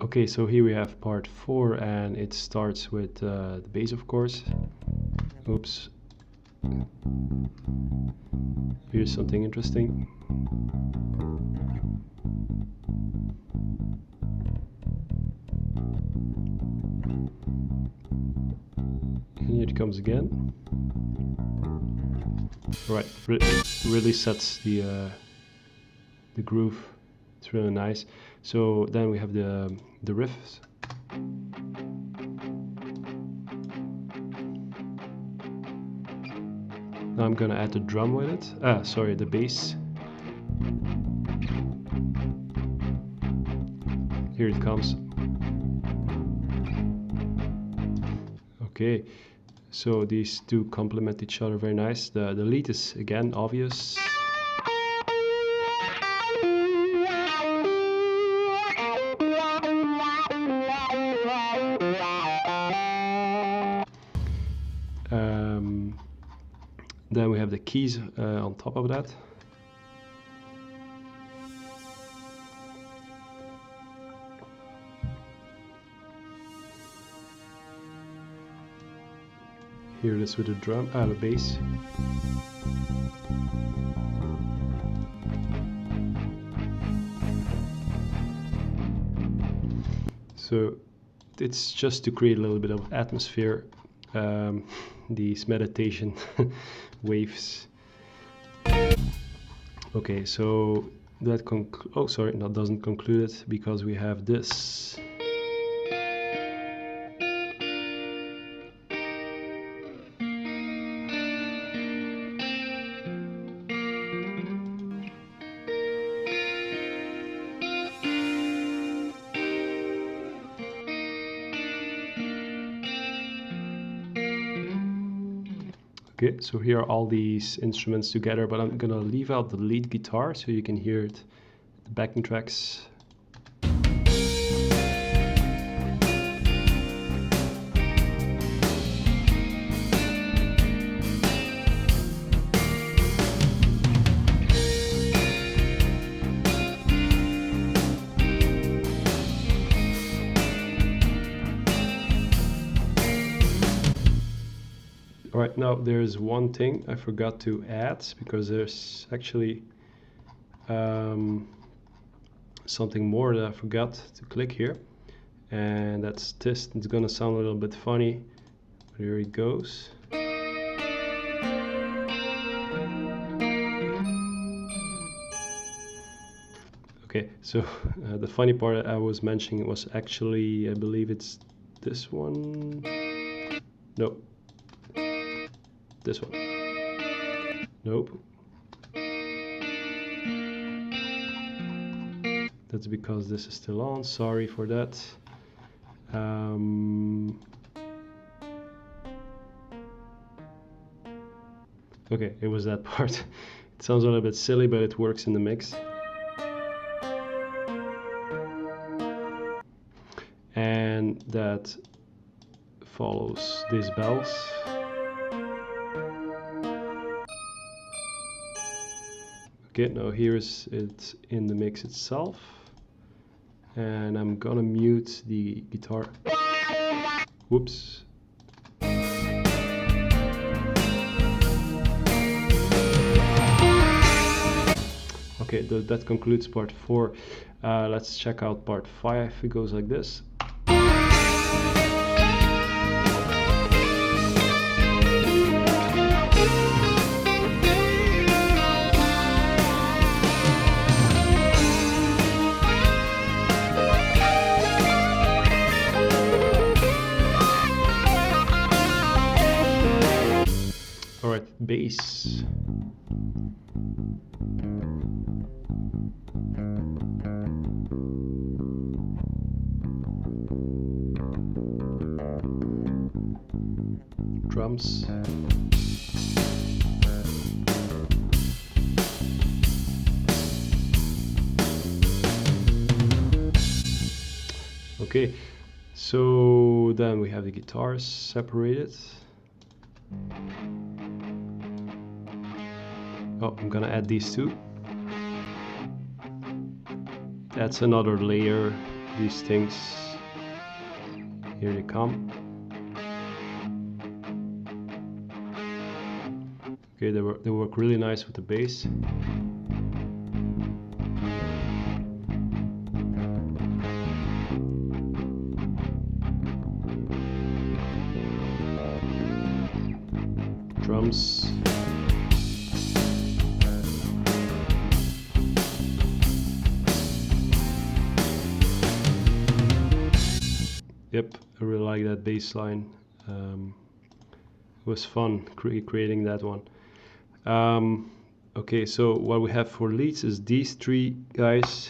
Okay, so here we have part 4, and it starts with the bass, of course. Oops. Here's something interesting. And here it comes again. Right, really sets the groove. It's really nice. So then we have the riffs. Now I'm gonna add the drum with it. Sorry, the bass. Here it comes. Okay, so these two complement each other very nice. The lead is again obvious. Then we have the keys on top of that. Here it is with the bass. So it's just to create a little bit of atmosphere. These meditation waves. Okay, so that doesn't conclude it, because we have this. Okay, so here are all these instruments together, but I'm gonna leave out the lead guitar so you can hear it, the backing tracks. Alright, now there's one thing I forgot to add, because there's actually something more that I forgot to click here, and that's this. It's gonna sound a little bit funny, but here it goes. Okay, so the funny part I was mentioning was actually, I believe it's this one. No. This one. Nope. That's because this is still on. Sorry for that. Okay, it was that part. It sounds a little bit silly, but it works in the mix. And that follows these bells. Okay, now here's it in the mix itself. And I'm gonna mute the guitar. Whoops. Okay, that concludes part 4. Let's check out part 5. It goes like this. Alright, bass. Drums. Okay, so then we have the guitars separated. Oh, I'm gonna add these two. That's another layer these things. Here they come. Okay, they work really nice with the bass. Drums. Yep, I really like that bass line. It was fun creating that one. Okay, so what we have for leads is these three guys.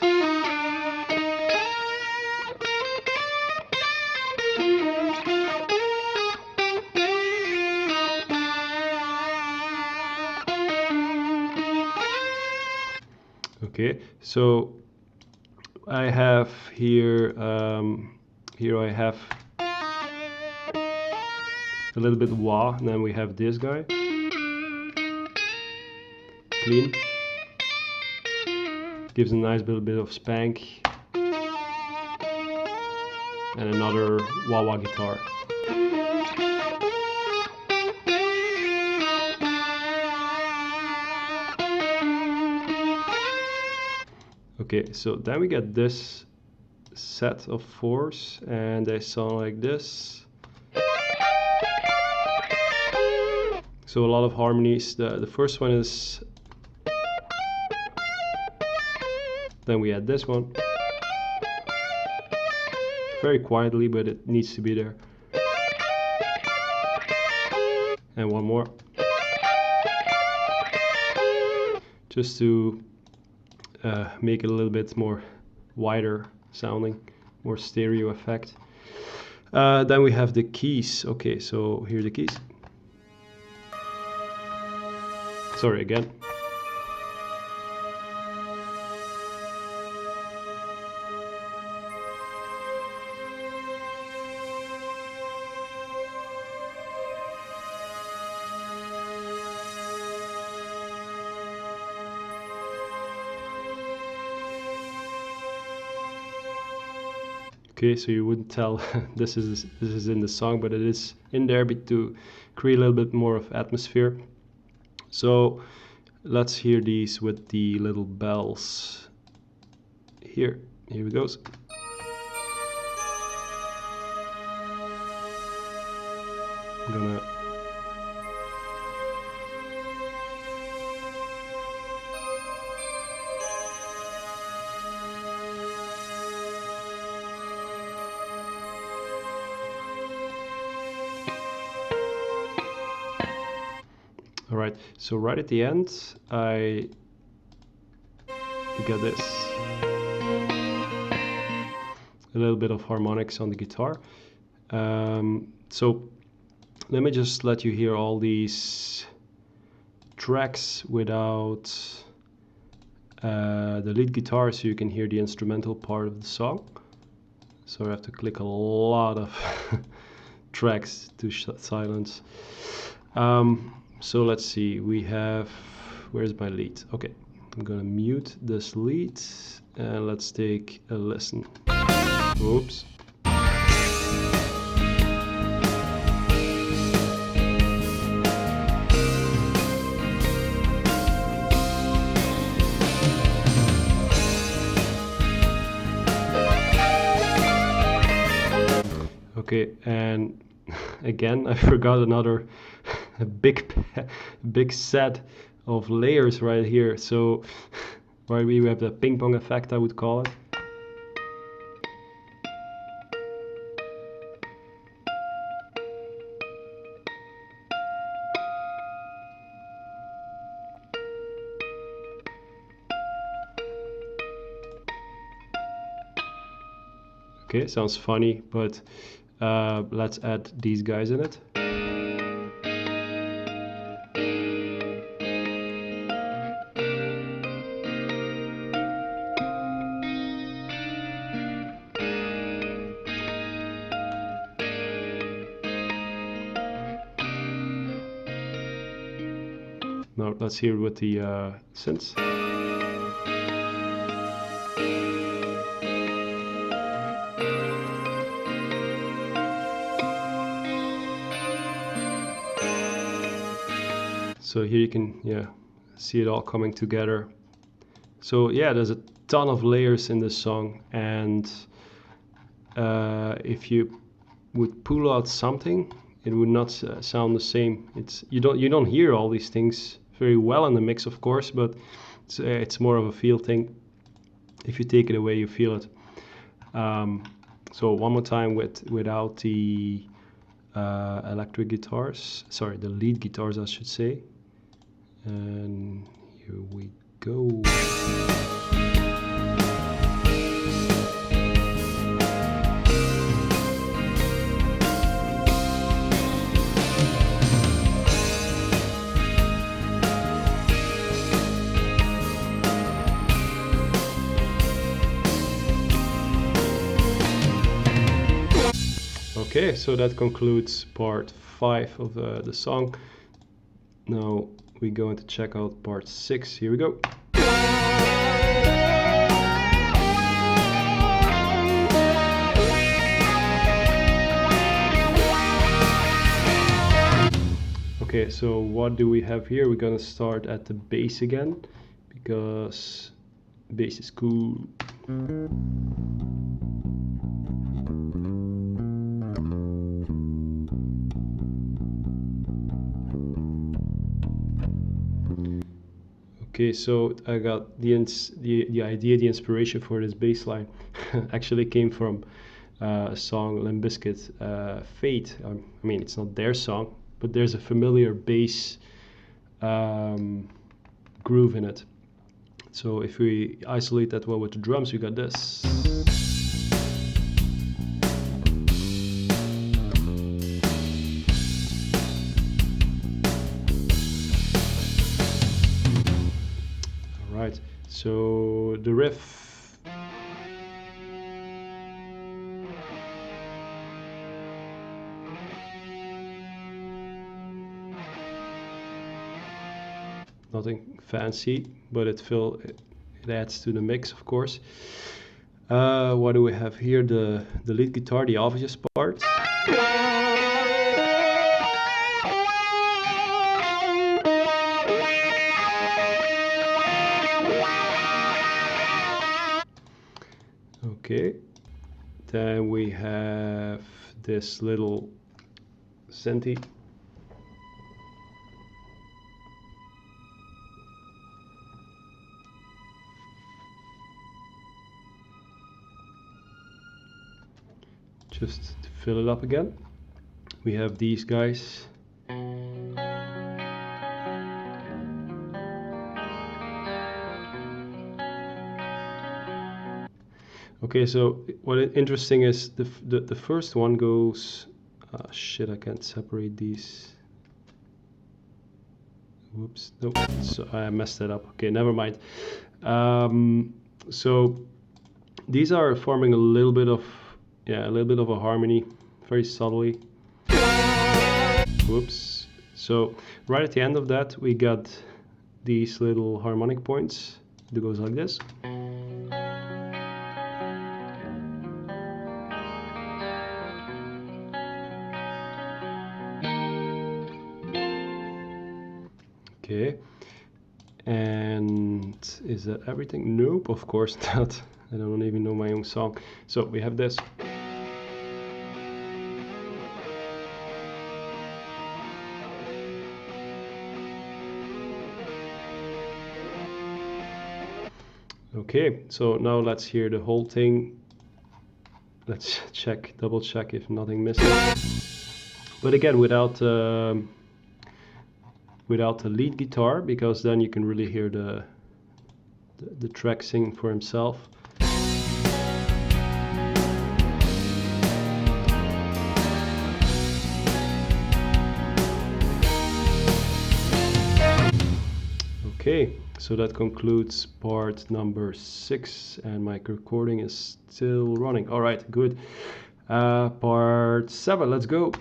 Okay, so I have here, here I have a little bit wah, and then we have this guy. Clean. Gives a nice little bit of spank. And another wah-wah guitar. Okay, so then we get this set of fours, and they sound like this. So a lot of harmonies. The first one is, then we add this one. Very quietly, but it needs to be there. And one more. Just to make it a little bit more wider sounding, more stereo effect. Then we have the keys. Okay, so here are the keys. Sorry again. Okay, so you wouldn't tell this is in the song, but it is in there to create a little bit more of atmosphere. So let's hear these with the little bells. Here it goes. I'm gonna all right, so right at the end, I get this. A little bit of harmonics on the guitar. So let me just let you hear all these tracks without the lead guitar, so you can hear the instrumental part of the song. So I have to click a lot of tracks to silence. So let's see, we have, where's my lead? Okay, I'm gonna mute this lead and let's take a listen. Oops. Okay, and again, I forgot another big set of layers right here. So right, we have the ping pong effect, I would call it. Okay, sounds funny, but let's add these guys in it. Now let's hear with the synths. So here you can see it all coming together. So yeah, there's a ton of layers in this song, and if you would pull out something, it would not sound the same. You don't hear all these things very well in the mix, of course, but it's more of a feel thing. If you take it away, you feel it. So one more time without the electric guitars, sorry, the lead guitars, I should say. And here we go. Okay, so that concludes part 5 of the song. Now we're going to check out part 6. Here we go. Okay, so what do we have here? We're gonna start at the bass again, because bass is cool. Okay, so I got the idea, the inspiration for this bass line actually came from a song Limp Bizkit, Fate. I mean, it's not their song, but there's a familiar bass groove in it. So if we isolate that well with the drums, we got this. Right, so the riff. Nothing fancy, but it adds to the mix, of course. What do we have here? The lead guitar, the obvious part. Okay, then we have this little synth. Just to fill it up again, we have these guys. Okay, so what is interesting is the first one goes. Shit, I can't separate these. Whoops, nope. So I messed that up. Okay, never mind. So these are forming a little bit of a harmony, very subtly. Whoops. So right at the end of that, we got these little harmonic points. It goes like this. Okay, and is that everything? Nope, of course not. I don't even know my own song. So we have this. Okay, so now let's hear the whole thing. Let's double check if nothing missing. But again, without the lead guitar, because then you can really hear the track sing for himself. Okay, so that concludes part number 6, and my recording is still running. All right, good. Part 7, let's go.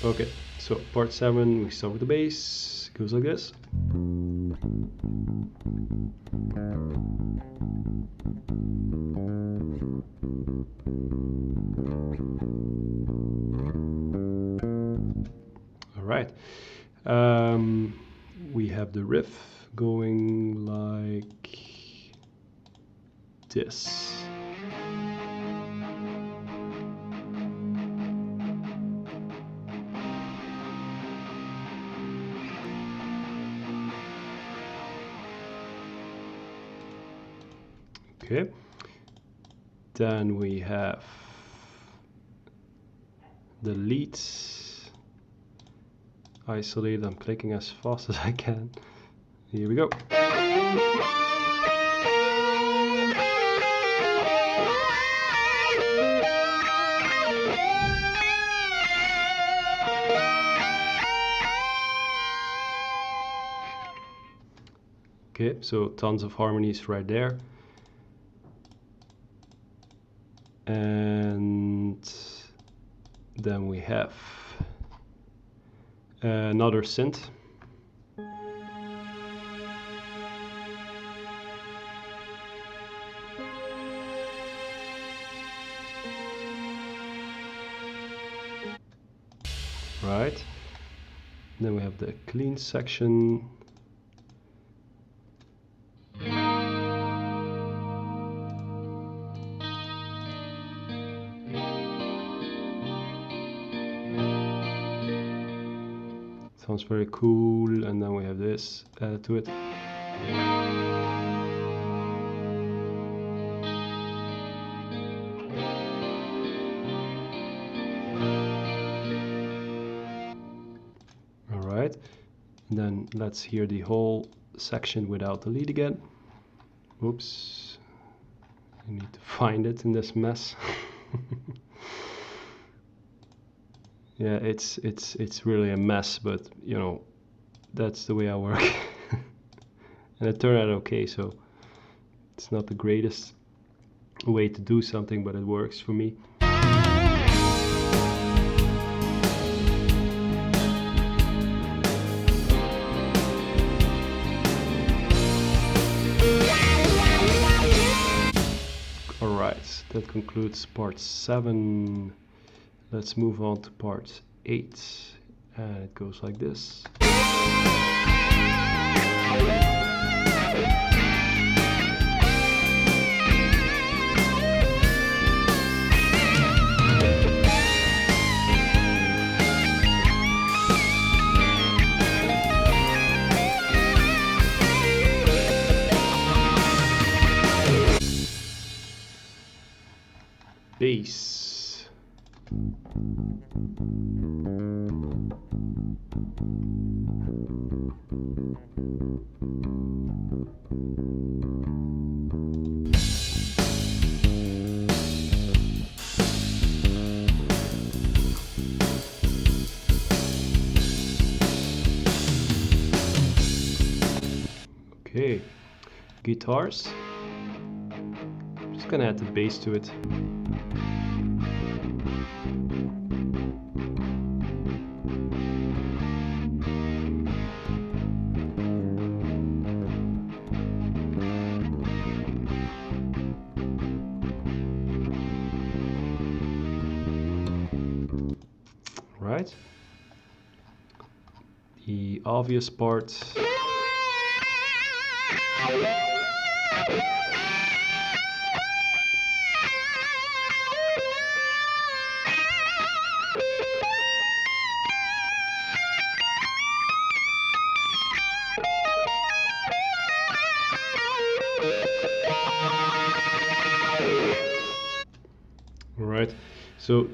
Okay, so part 7, we start with the bass. Goes like this. All right. We have the riff going like this. Okay. Then we have the lead isolated. I'm clicking as fast as I can. Here we go. Okay, so tons of harmonies right there. And then we have another synth. Right. Then we have the clean section. Sounds very cool. And then we have this added to it. All right. And then let's hear the whole section without the lead again. Oops. I need to find it in this mess. Yeah, it's really a mess, but you know, that's the way I work. And it turned out okay, so it's not the greatest way to do something, but it works for me. Alright, that concludes part 7. Let's move on to part 8. And it goes like this. Bass. Okay, guitars. I'm just gonna add the bass to it. Right? The obvious part. Alright, so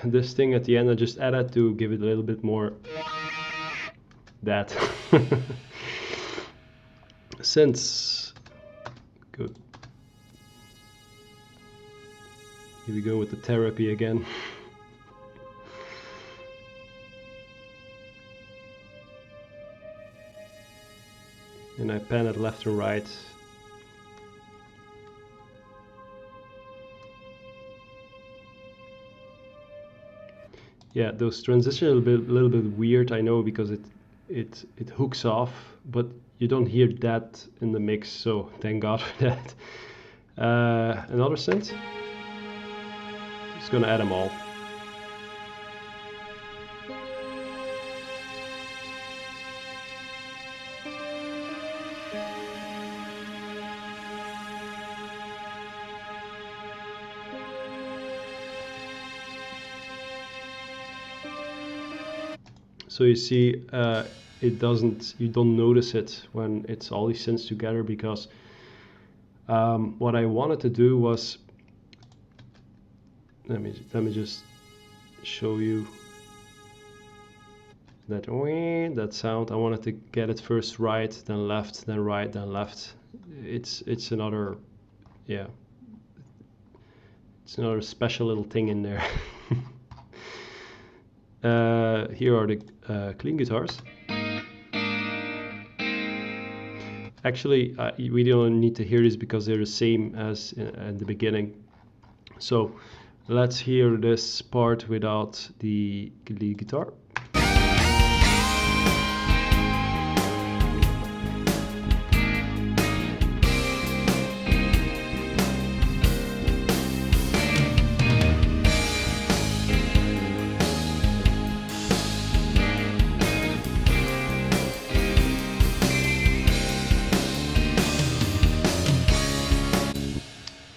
this thing at the end I just added to give it a little bit more that sense. Good. Here we go with the therapy again. And I pan it left and right. Yeah, those transitions are a little bit weird, I know, because it hooks off, but you don't hear that in the mix, so thank God for that. Another synth. Just gonna add them all. So you see, you don't notice it when it's all these synths together, because what I wanted to do was, let me just show you that sound. I wanted to get it first right, then left, then right, then left. It's another, yeah, it's another special little thing in there. Here are the clean guitars. Actually, we don't need to hear this because they're the same as at the beginning. So let's hear this part without the lead guitar.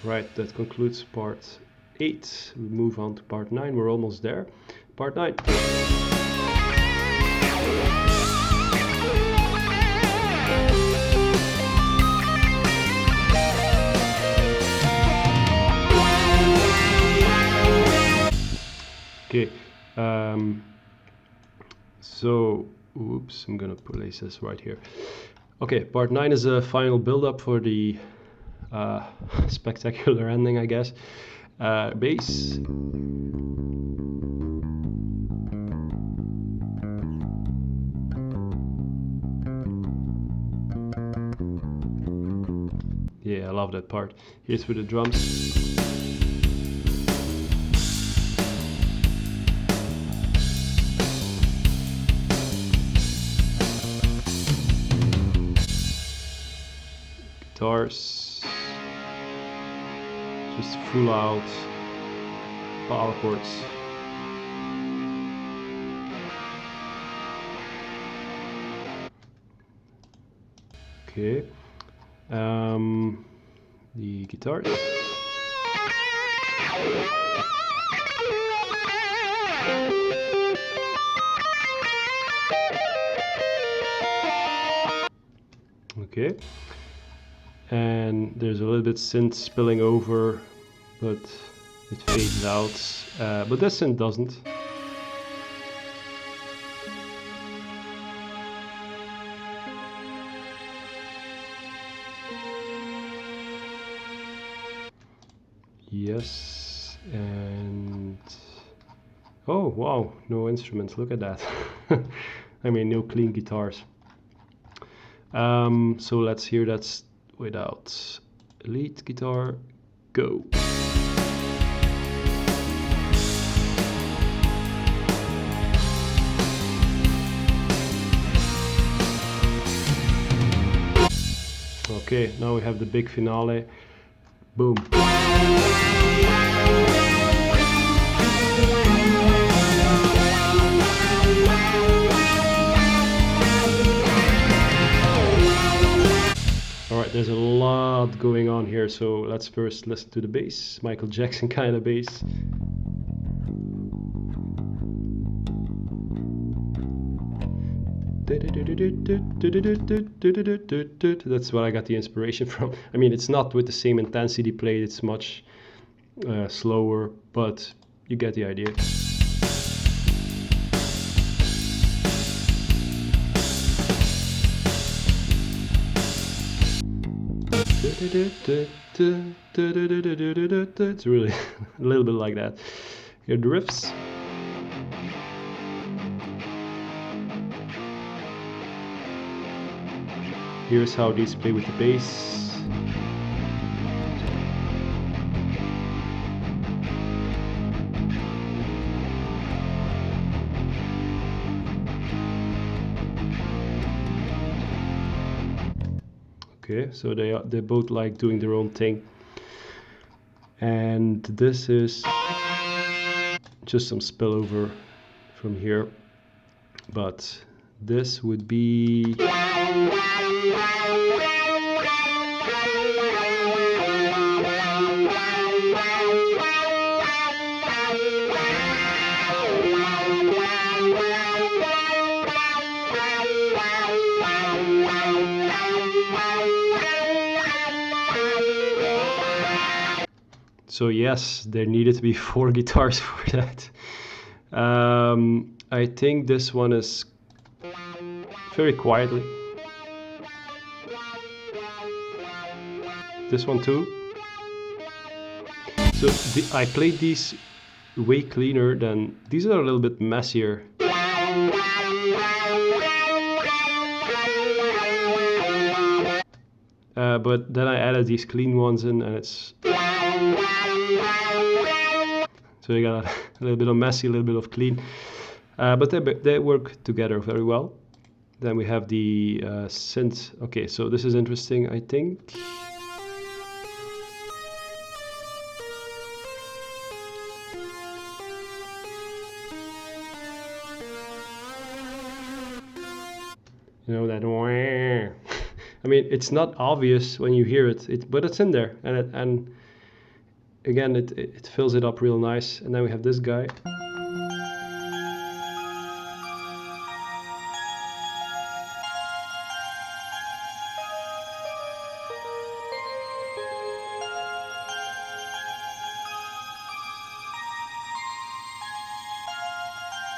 Right, that concludes part 8. We move on to part 9. We're almost there. Part 9. Okay, so, oops, I'm gonna place this right here. Okay, part 9 is a final build-up for the spectacular ending, I guess. Bass. Yeah, I love that part. Here's for the drums. Guitars. Just full out power chords. Okay. The guitars. Okay. And there's a little bit synth spilling over, but it fades out. But this synth doesn't. Yes, and oh wow, no instruments, look at that. I mean, no clean guitars. So let's hear that without lead guitar. Go. Okay, now we have the big finale. Boom. Alright, there's a lot going on here, so let's first listen to the bass. Michael Jackson kind of bass. That's what I got the inspiration from. I mean, it's not with the same intensity played, it's much slower, but you get the idea. It's really a little bit like that. Here the riffs. Here's how these play with the bass. Okay, so they both like doing their own thing. And this is just some spillover from here, but this would be so yes, there needed to be 4 guitars for that. I think this one is very quietly. This one too. So I played these way cleaner than these are a little bit messier. But then I added these clean ones in, and it's so you got a little bit of messy, a little bit of clean, but they work together very well. Then we have the synth. Okay, so this is interesting, I think. You know that. I mean, it's not obvious when you hear it, but it's in there, and again, it fills it up real nice. And then we have this guy.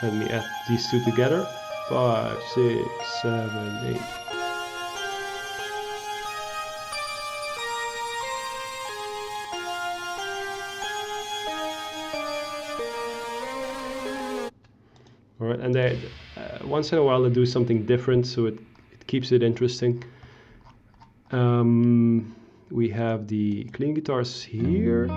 Let me add these two together. 5, 6, 7, 8. All right, and they once in a while they do something different, so it keeps it interesting. We have the clean guitars here.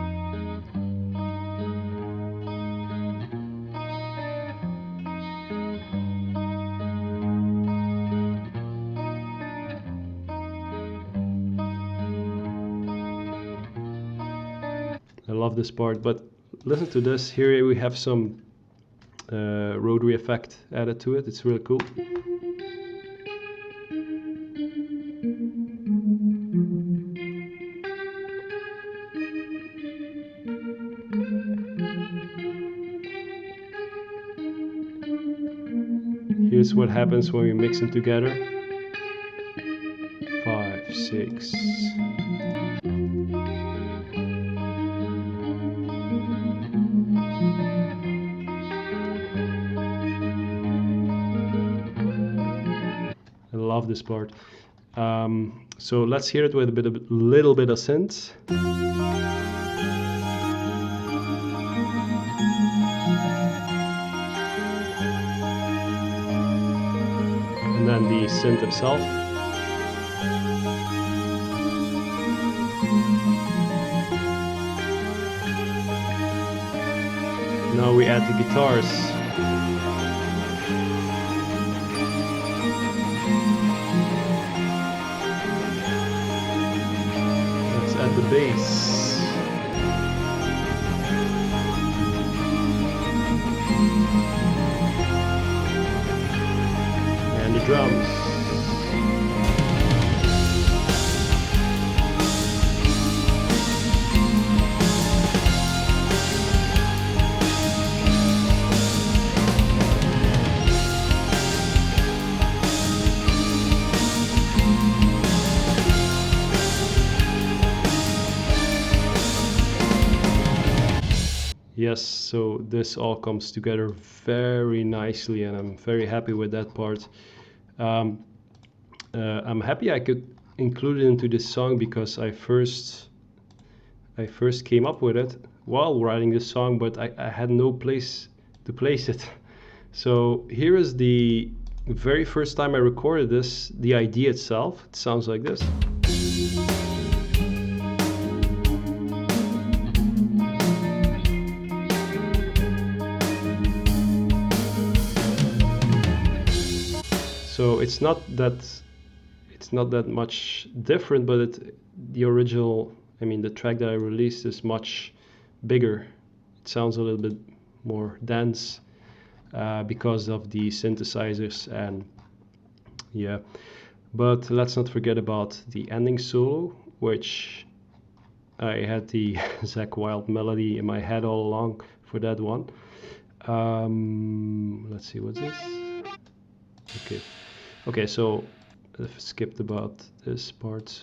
I love this part, but listen to this. Here we have some rotary effect added to it. It's really cool. Here's what happens when we mix them together. 5, 6. I love this part. So let's hear it with a little bit of synth. And then the synth itself. Now we add the guitars. Let's add the bass. And the drums. Yes, so this all comes together very nicely, and I'm very happy with that part. I'm happy I could include it into this song because I first came up with it while writing this song, but I had no place to place it. So here is the very first time I recorded this, the idea itself. It sounds like this. So it's not that it's not that much different, but the original, I mean, the track that I released is much bigger. It sounds a little bit more dense because of the synthesizers, and yeah. But let's not forget about the ending solo, which I had the Zakk Wylde melody in my head all along for that one. Let's see, what's this? Okay. Okay, so I've skipped about this part.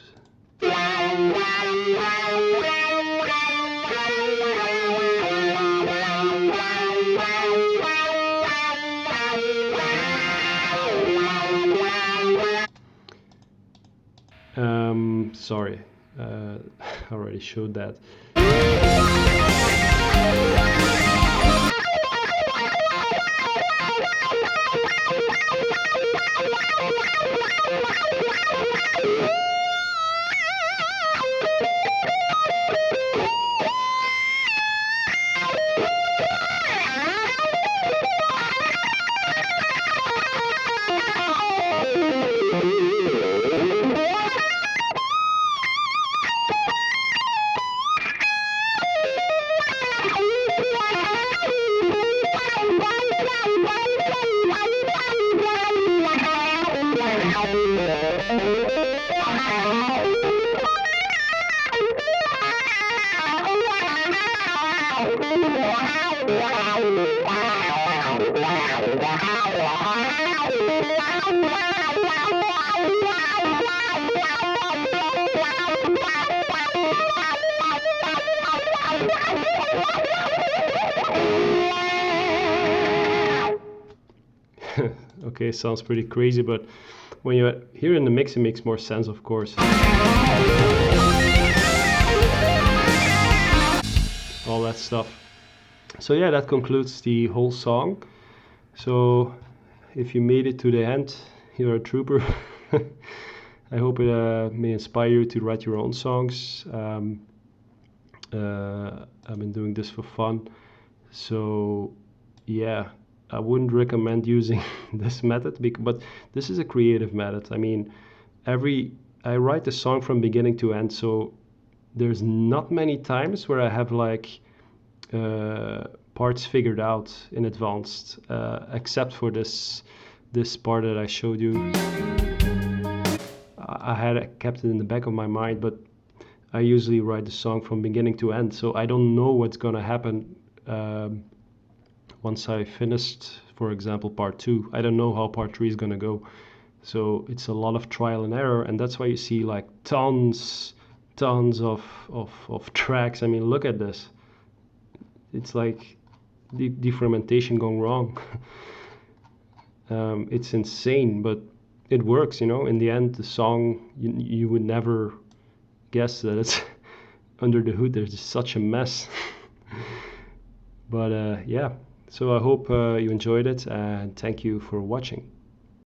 Sorry, I already showed that. Okay, sounds pretty crazy, but when you hear in the mix, it makes more sense, of course. All that stuff. So yeah, that concludes the whole song. So if you made it to the end, you're a trooper. I hope it may inspire you to write your own songs. I've been doing this for fun. So yeah, I wouldn't recommend using this method, but this is a creative method. I mean, I write the song from beginning to end, so there's not many times where I have like parts figured out in advance, except for this part that I showed you. I had kept it in the back of my mind, but I usually write the song from beginning to end, so I don't know what's gonna happen once I finished, for example, part 2. I don't know how part 3 is gonna go. So it's a lot of trial and error, and that's why you see like tons of tracks. I mean, look at this. It's like the fermentation gone wrong. It's insane, but it works, you know. In the end, the song, you would never guess that it's under the hood there's such a mess. But yeah, so I hope you enjoyed it, and thank you for watching.